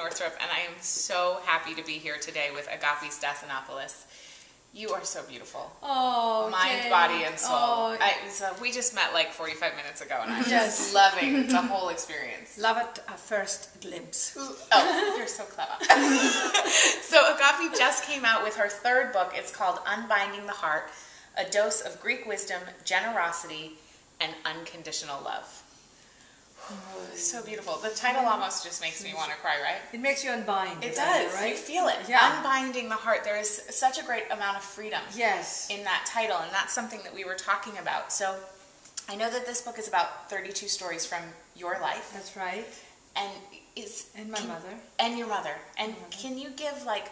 Northrup, and I am so happy to be here today with Agapi Stassinopoulos. You are so beautiful. Oh, mind, body, and soul. Oh. We just met like 45 minutes ago, and I'm just loving the whole experience. Love at first glimpse. Oh, you're so clever. So Agapi just came out with her third book. It's called Unbinding the Heart, A Dose of Greek Wisdom, Generosity, and Unconditional Love. So beautiful. The title almost just makes me want to cry, right? It makes you unbind. It does, right? You feel it. Yeah. Unbinding the heart. There is such a great amount of freedom in that title, and that's something that we were talking about. So I know that this book is about 32 stories from your life. That's right. And my mother. And your mother. And can you give like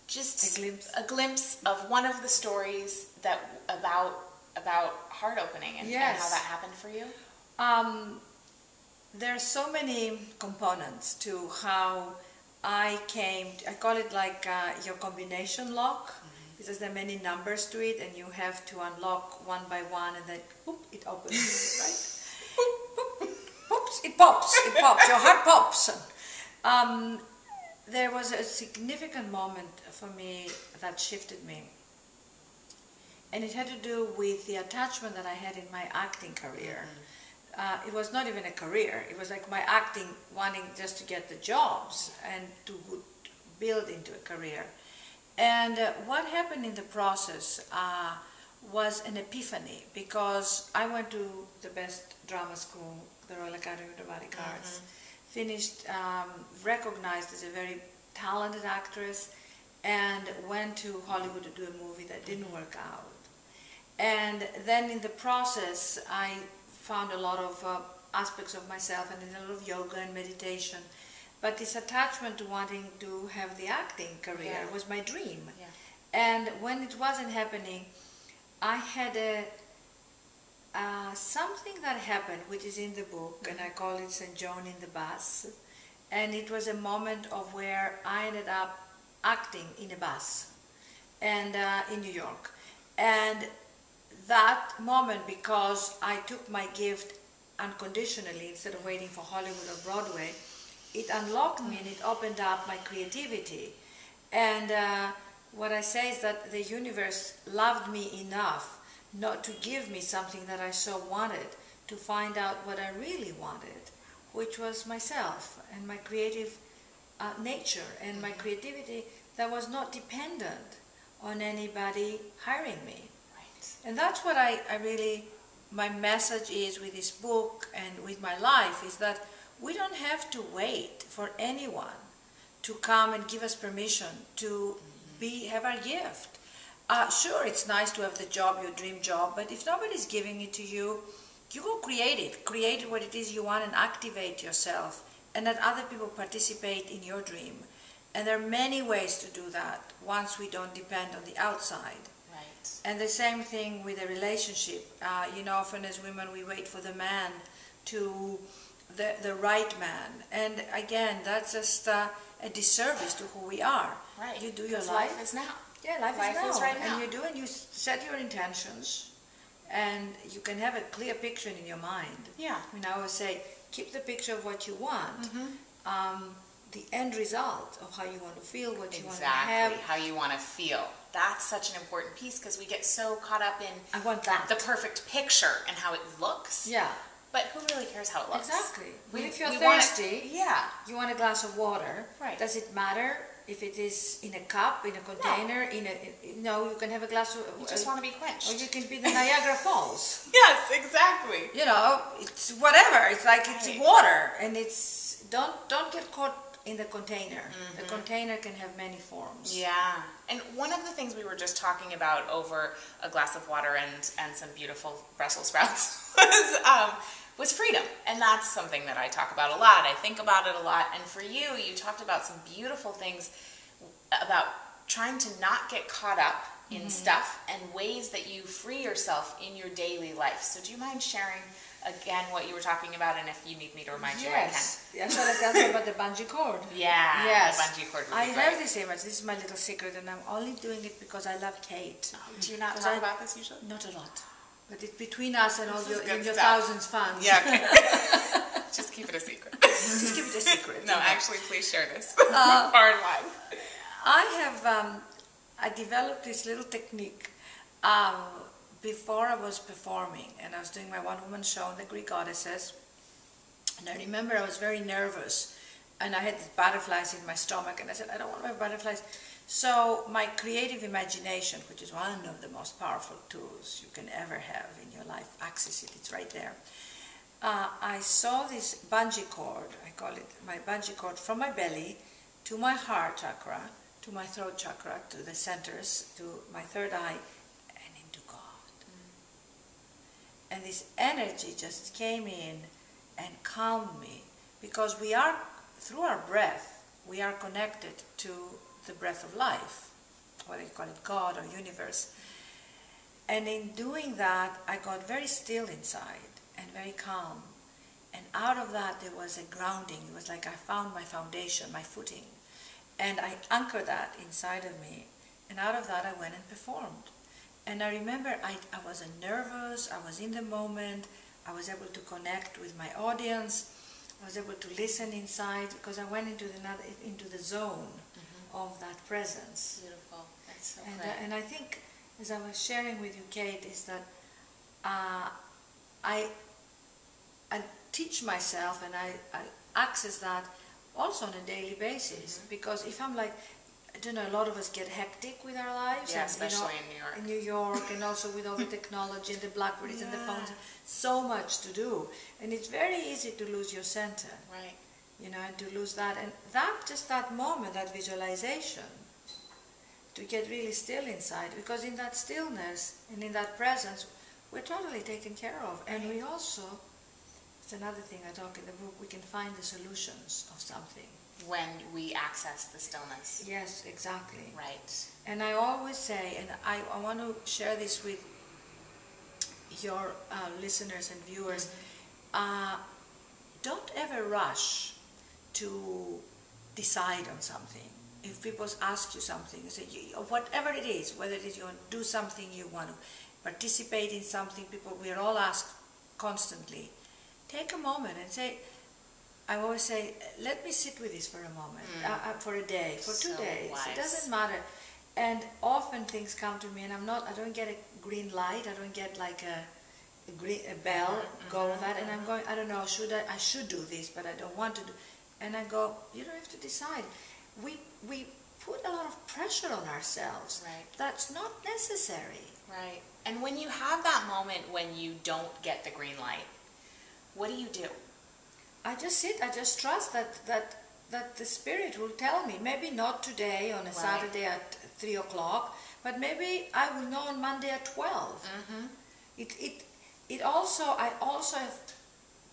just a glimpse of one of the stories that about heart opening and how that happened for you? There are so many components to how I call it like your combination lock, because there are many numbers to it, and you have to unlock one by one, and then whoop, it opens, right? Whoop, whoops, it pops, your heart pops. There was a significant moment for me that shifted me, and it had to do with the attachment that I had in my acting career. It was not even a career. It was like my acting, wanting just to get the jobs and to build into a career. And what happened in the process was an epiphany, because I went to the best drama school, the Royal Academy of Dramatic Arts, finished, recognized as a very talented actress, and went to Hollywood to do a movie that didn't work out. And then in the process, I found a lot of aspects of myself, and did a lot of yoga and meditation. But this attachment to wanting to have the acting career was my dream. Yeah. And when it wasn't happening, I had something that happened, which is in the book, and I call it St. John in the Bus. And it was a moment of where I ended up acting in a bus, and in New York. And that moment, because I took my gift unconditionally instead of waiting for Hollywood or Broadway, it unlocked me and it opened up my creativity. And what I say is that the universe loved me enough not to give me something that I so wanted, to find out what I really wanted, which was myself and my creative nature and my creativity that was not dependent on anybody hiring me. And that's what I really, my message is with this book and with my life, is that we don't have to wait for anyone to come and give us permission to have our gift. Sure, it's nice to have the job, your dream job, but if nobody's giving it to you, you go create it. Create what it is you want and activate yourself, and let other people participate in your dream. And there are many ways to do that once we don't depend on the outside. And the same thing with a relationship. You know, often as women we wait for the man the right man. And again, that's just a disservice to who we are. Right. You do your life. Life is now. Yeah, life is now. Is right now. And you do, and you set your intentions, and you can have a clear picture in your mind. Yeah. I mean, I always say, keep the picture of what you want. The end result of how you want to feel, what you want to have. Exactly, how you want to feel. That's such an important piece, because we get so caught up in I want that. The perfect picture and how it looks. Yeah. But who really cares how it looks? Exactly. If you're thirsty, you want a glass of water. Right. Does it matter if it is in a cup, in a container, no, you can have a glass of... You just want to be quenched. Or you can be the Niagara Falls. Yes, exactly. You know, it's whatever. It's like it's water, and it's... Don't get caught in the container. The container can have many forms. Yeah. And one of the things we were just talking about over a glass of water and some beautiful Brussels sprouts was freedom. And that's something that I talk about a lot. I think about it a lot. And for you, you talked about some beautiful things about trying to not get caught up in stuff and ways that you free yourself in your daily life. So do you mind sharing again what you were talking about, and if you need me to remind you, I can. Yes, I tell you about the bungee cord. Yeah, yes. The bungee cord would I be have great. this image. This is my little secret, and I'm only doing it because I love Kate. Oh, do you not talk about this usually? Not a lot. But it's between us and all your stuff. thousands fans. Yeah, okay. Just keep it a secret. Just keep it a secret. No, actually, please share this far and wide. I developed this little technique before I was performing, and I was doing my one-woman show on the Greek goddesses, and I remember I was very nervous, and I had these butterflies in my stomach, and I said, I don't want to have butterflies. So my creative imagination, which is one of the most powerful tools you can ever have in your life, access it, it's right there. I saw this bungee cord, I call it my bungee cord, from my belly to my heart chakra, to my throat chakra, to the centers, to my third eye, and into God. And this energy just came in and calmed me, because we are, through our breath, we are connected to the breath of life, whether you call it God or universe. And in doing that, I got very still inside and very calm. And out of that, there was a grounding. It was like I found my foundation, my footing. And I anchored that inside of me. And out of that, I went and performed. And I remember I wasn't nervous. I was in the moment. I was able to connect with my audience. I was able to listen inside, because I went into the zone of that presence. Beautiful. That's so And, great. and I think, as I was sharing with you, Kate, is that I teach myself, and I access that also on a daily basis. Because if I'm like, I don't know, a lot of us get hectic with our lives. Yeah, and, especially in New York. In New York, and also with all the technology and the Blackberries and the phones. So much to do. And it's very easy to lose your center. Right. And to lose that. And that moment, that visualization, to get really still inside. Because in that stillness and in that presence, we're totally taken care of. And we also, it's another thing I talk in the book, we can find the solutions of something. When we access the stillness. Yes, exactly. Right. And I always say, and I want to share this with your listeners and viewers, don't ever rush to decide on something. If people ask you something, you say, whatever it is, whether it is you want to do something, you want to participate in something, we are all asked constantly, take a moment and say, I always say, let me sit with this for a moment, for a day, for 2 days. Wise. It doesn't matter. And often things come to me, and I don't get a green light, I don't get like a bell, go with that, and I'm going, I don't know, I should do this, but I don't want to do. And I go, you don't have to decide. We put a lot of pressure on ourselves. Right. That's not necessary. Right. And when you have that moment when you don't get the green light, what do you do? I just sit, I just trust that the Spirit will tell me. Maybe not today on a Saturday at 3 o'clock, but maybe I will know on Monday at 12. I also have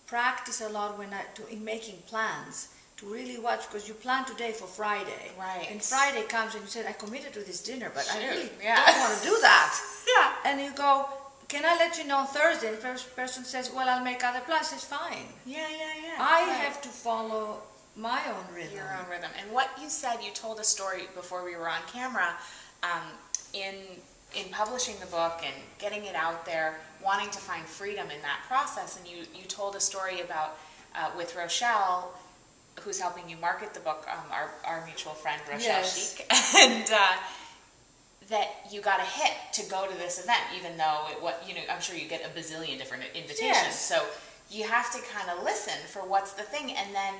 practiced a lot in making plans, to really watch, because you plan today for Friday. Right. And Friday comes and you said, I committed to this dinner, but I really Yeah. don't want to do that. Yeah. And you go, can I let you know on Thursday? And the first person says, well, I'll make other plans. It's fine. Yeah. I have to follow my own rhythm. Your own rhythm. And what you said, you told a story before we were on camera, in publishing the book and getting it out there, wanting to find freedom in that process. And you told a story about, with Rochelle, who's helping you market the book, our mutual friend, Rochelle Sheik, and that you got a hit to go to this event, even though I'm sure you get a bazillion different invitations. Yes. So you have to kind of listen for what's the thing. And then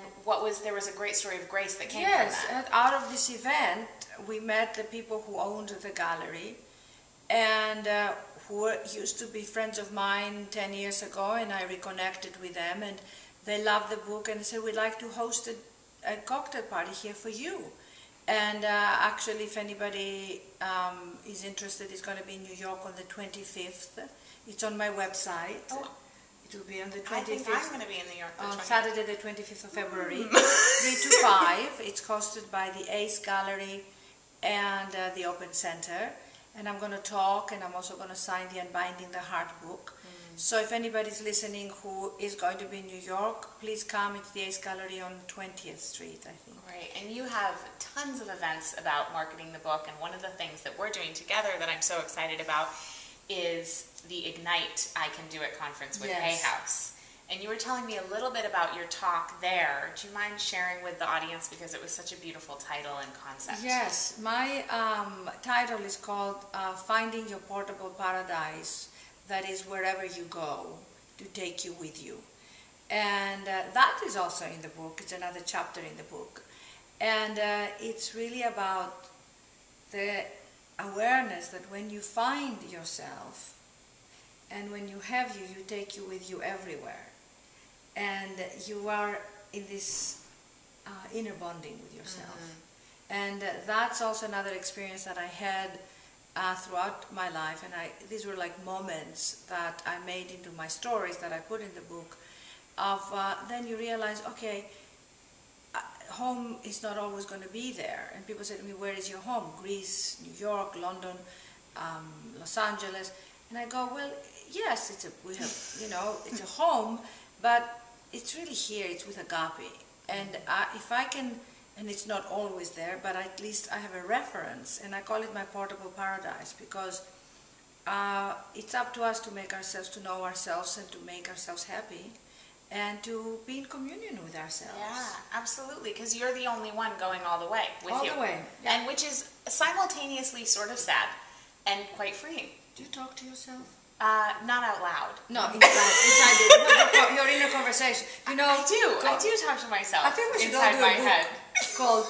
there was a great story of grace that came from that. Yes, and out of this event, we met the people who owned the gallery, and who used to be friends of mine 10 years ago, and I reconnected with them, and they loved the book, and they said, we'd like to host a cocktail party here for you. And actually, if anybody is interested, it's going to be in New York on the 25th. It's on my website. Oh. It will be on the 25th. I think I'm going to be in New York on 25th. Saturday, the 25th of February, 3 to 5. It's hosted by the Ace Gallery and the Open Center. And I'm going to talk, and I'm also going to sign the Unbinding the Heart book. So if anybody's listening who is going to be in New York, please come. It's the Ace Gallery on 20th Street, I think. Right, and you have tons of events about marketing the book, and one of the things that we're doing together that I'm so excited about is the Ignite I Can Do It conference with Hay House. And you were telling me a little bit about your talk there. Do you mind sharing with the audience, because it was such a beautiful title and concept? Yes, my title is called Finding Your Portable Paradise, that is wherever you go, to take you with you. And that is also in the book. It's another chapter in the book. And it's really about the awareness that when you find yourself, and when you have you take you with you everywhere. And you are in this inner bonding with yourself. And that's also another experience that I had throughout my life. And these were like moments that I made into my stories that I put in the book. Then you realize, okay, home is not always going to be there. And people say to me, where is your home? Greece, New York, London, Los Angeles. And I go, well, yes, it's a home, but it's really here. It's with Agapi. And if I can, and it's not always there, but at least I have a reference, and I call it my portable paradise, because it's up to us to make ourselves, to know ourselves, and to make ourselves happy, and to be in communion with ourselves. Yeah, absolutely, because you're the only one going all the way with you. All the way. Yeah. And which is simultaneously sort of sad and quite freeing. Do you talk to yourself? Not out loud. No, inside your inner conversation. You know, I do talk to myself. I think we should inside all do my a book head. called,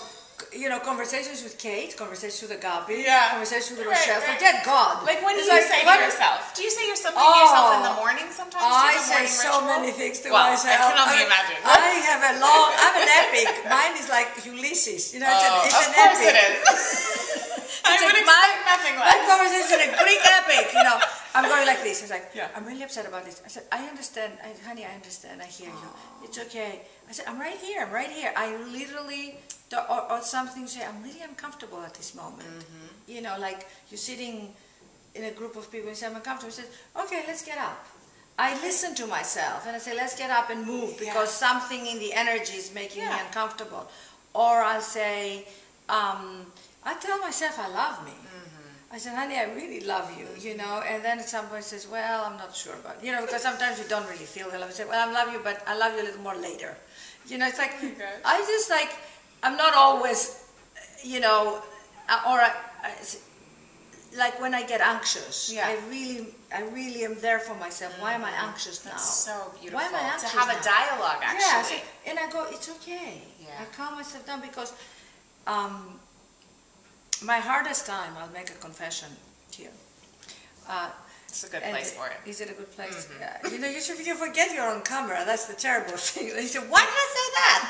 Conversations with Kate, Conversations with Agapi, Yeah. Conversations with Right, Rochelle. right. Forget God. Like, what do It's you like, say what- to yourself? Do you say something to yourself in the morning sometimes? Do you I have a say morning so ritual? many things to Well, myself. I can only imagine. I'm an epic. Mine is like Ulysses. You know, it's Of an course epic. it is. I would expect nothing My less. conversation is a Greek epic. I'm going like this. It's like, Yeah. I'm really upset about this. I said, I understand. Honey, I understand. I hear you. It's okay. I said, I'm right here. I'm right here. I literally, or something say, I'm really uncomfortable at this moment. Like you're sitting in a group of people and say, I'm uncomfortable. I said, okay, let's get up. I listen to myself and I say, let's get up and move, because something in the energy is making me uncomfortable. Or I'll say, I tell myself I love me. I said, honey, I really love you, and then someone says, well, I'm not sure about it, because sometimes you don't really feel the love. I say, well, I love you, but I love you a little more later. It's like, I just like, I'm not always, like when I get anxious, I really am there for myself. Why am I anxious now? That's so beautiful. Why am I anxious to have now? a dialogue, actually. Yeah, and I go, it's okay. I calm myself down, because my hardest time, I'll make a confession here. It's a good place for it. Is it a good place? You forget you're on camera. That's the terrible thing. You say, why did I say that?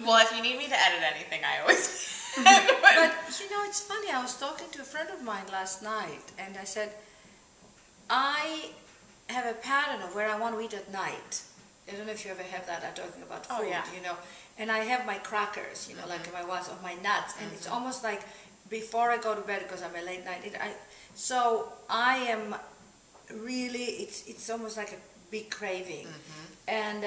Well, if you need me to edit anything, I always But, it's funny. I was talking to a friend of mine last night, and I said, I have a pattern of where I want to eat at night. I don't know if you ever have that. I'm talking about food, And I have my crackers, like my ones, or my nuts. And it's almost like before I go to bed, because I'm a late night eater. So I am really, it's almost like a big craving. And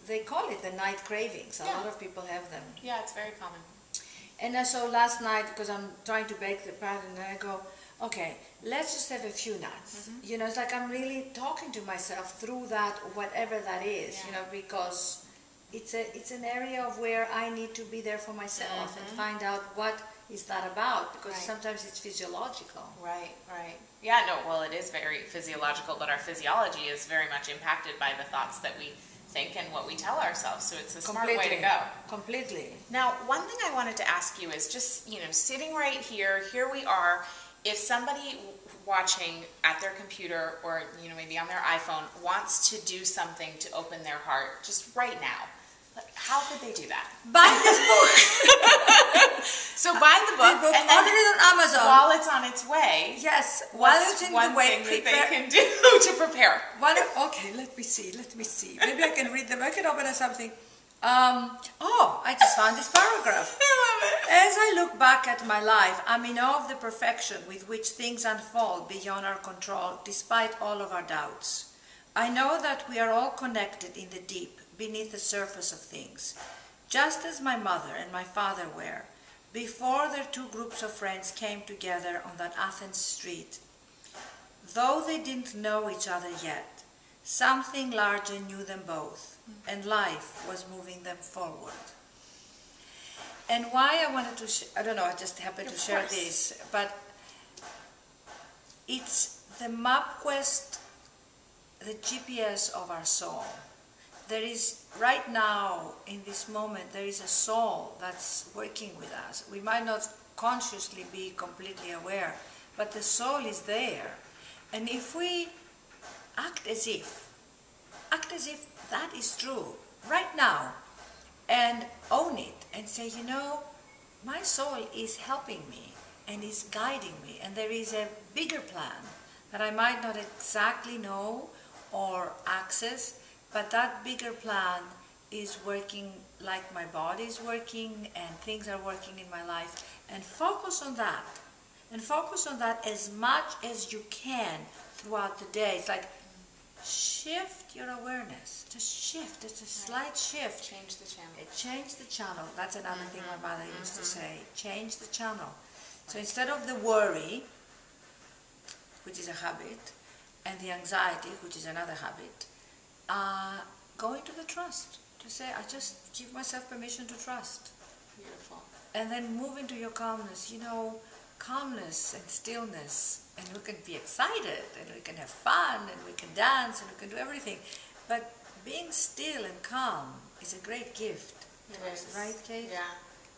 they call it the night cravings. A lot of people have them. Yeah, it's very common. And so last night, because I'm trying to bake the pattern, and I go, okay, let's just have a few nuts. It's like I'm really talking to myself through that, whatever that is, because it's an area of where I need to be there for myself and find out what is that about, because sometimes it's physiological. Right. Yeah, no, well, it is very physiological, but our physiology is very much impacted by the thoughts that we think and what we tell ourselves, so it's a smart way to go. Completely. Now, one thing I wanted to ask you is just, sitting right here we are, if somebody watching at their computer or, maybe on their iPhone wants to do something to open their heart just right now, how could they do that? Buy this book. So buy the book, and then order it on Amazon while it's on its way. Yes, while it's in one the way, thing that they can do to prepare? Okay, let me see. Maybe I can read them. I can open up something. I just found this paragraph. I love it. As I look back at my life, I'm in awe of the perfection with which things unfold beyond our control, despite all of our doubts. I know that we are all connected in the deep, beneath the surface of things, just as my mother and my father were, before their two groups of friends came together on that Athens street. Though they didn't know each other yet, Something larger knew them both, and life was moving them forward. And why I wanted to, I don't know, I just happened to share this, but it's the MapQuest, the GPS of our soul. There is, right now, in this moment, there is a soul that's working with us. We might not consciously be completely aware, but the soul is there. And if we act as if that is true, right now, and own it, and say, you know, my soul is helping me, and is guiding me, and there is a bigger plan that I might not exactly know or access, but that bigger plan is working like my body is working and things are working in my life. And focus on that. And focus on that as much as you can throughout the day. It's like, shift your awareness. Just shift. It's a slight shift. Change the channel. Change the channel. That's another thing my mother used to say. Change the channel. So instead of the worry, which is a habit, and the anxiety, which is another habit, go into the trust. To say, I just give myself permission to trust. Beautiful. And then move into your calmness. You know, calmness and stillness. And we can be excited, and we can have fun, and we can dance, and we can do everything. But being still and calm is a great gift. It is. Right, Kate? Yeah.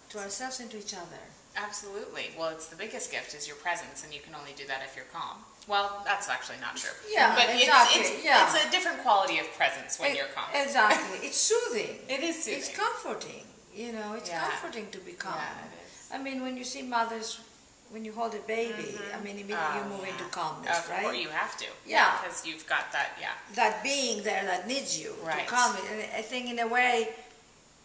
To ourselves and to each other. Absolutely. Well, it's the biggest gift is your presence, and you can only do that if you're calm. Well, that's actually not true. Yeah, but exactly. It's a different quality of presence when you're calm. Exactly. It's soothing. It is soothing. It's comforting. You know, it's comforting to be calm. Yeah, it is. I mean, when you see mothers, when you hold a baby, I mean, immediately you move into calmness, right? Or you have to. Yeah. Because you've got that, That being there that needs you Right. to calm it. And I think in a way,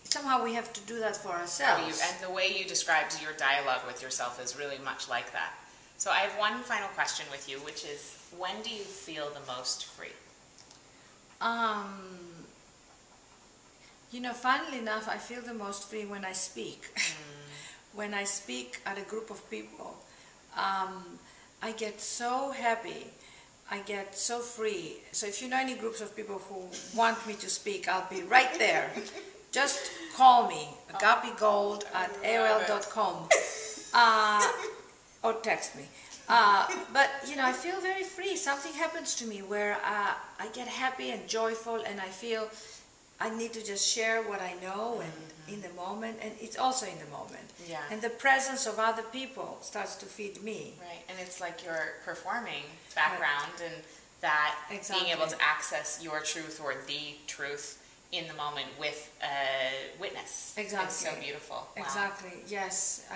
somehow we have to do that for ourselves. And the way you described your dialogue with yourself is really much like that. So I have one final question with you, which is, when do you feel the most free? You know, funnily enough, I feel the most free when I speak. When I speak at a group of people, I get so happy. I get so free. So if you know any groups of people who want me to speak, I'll be right there. Just call me, agapigold@aol.com, or text me. But, you know, I feel very free. Something happens to me where I get happy and joyful, and I feel I need to just share what I know and in the moment, and it's also in the moment. Yeah. And the presence of other people starts to feed me. Right, and it's like your performing background and that being able to access your truth or the truth in the moment with a witness. Exactly. It's so beautiful. Wow. Exactly, yes.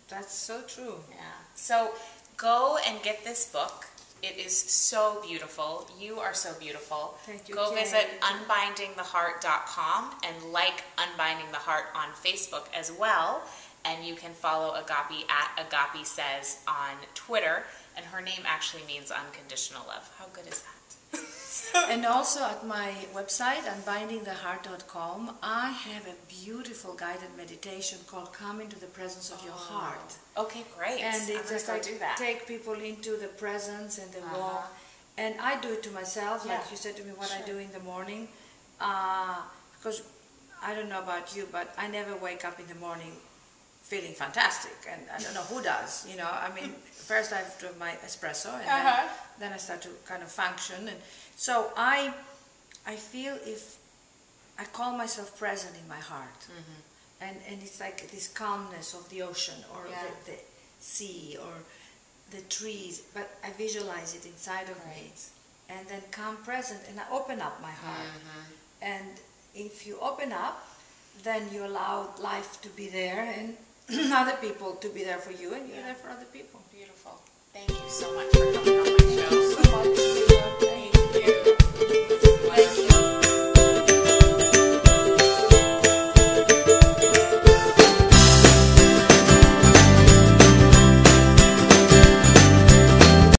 That's so true. Yeah. So go and get this book. It is so beautiful. You are so beautiful. Thank you, Go Kate. visit unbindingtheheart.com and like Unbinding the Heart on Facebook as well. And you can follow Agapi at Agapi Says on Twitter. And her name actually means unconditional love. How good is that? And also at my website, unbindingtheheart.com, I have a beautiful guided meditation called Come into the Presence of Your Heart. Okay, great. And it just like do that. take people into the presence and the walk. And I do it to myself, like you said to me, what I do in the morning. Because I don't know about you, but I never wake up in the morning feeling fantastic. And I don't know who does, you know. I mean, first I have to have my espresso, and then I start to kind of function. And so I feel if I call myself present in my heart, and it's like this calmness of the ocean or the sea or the trees, but I visualize it inside of me, and then come present, and I open up my heart. And if you open up, then you allow life to be there and other people to be there for you, and you're there for other people. Beautiful. Thank you so much for coming on my show. So much.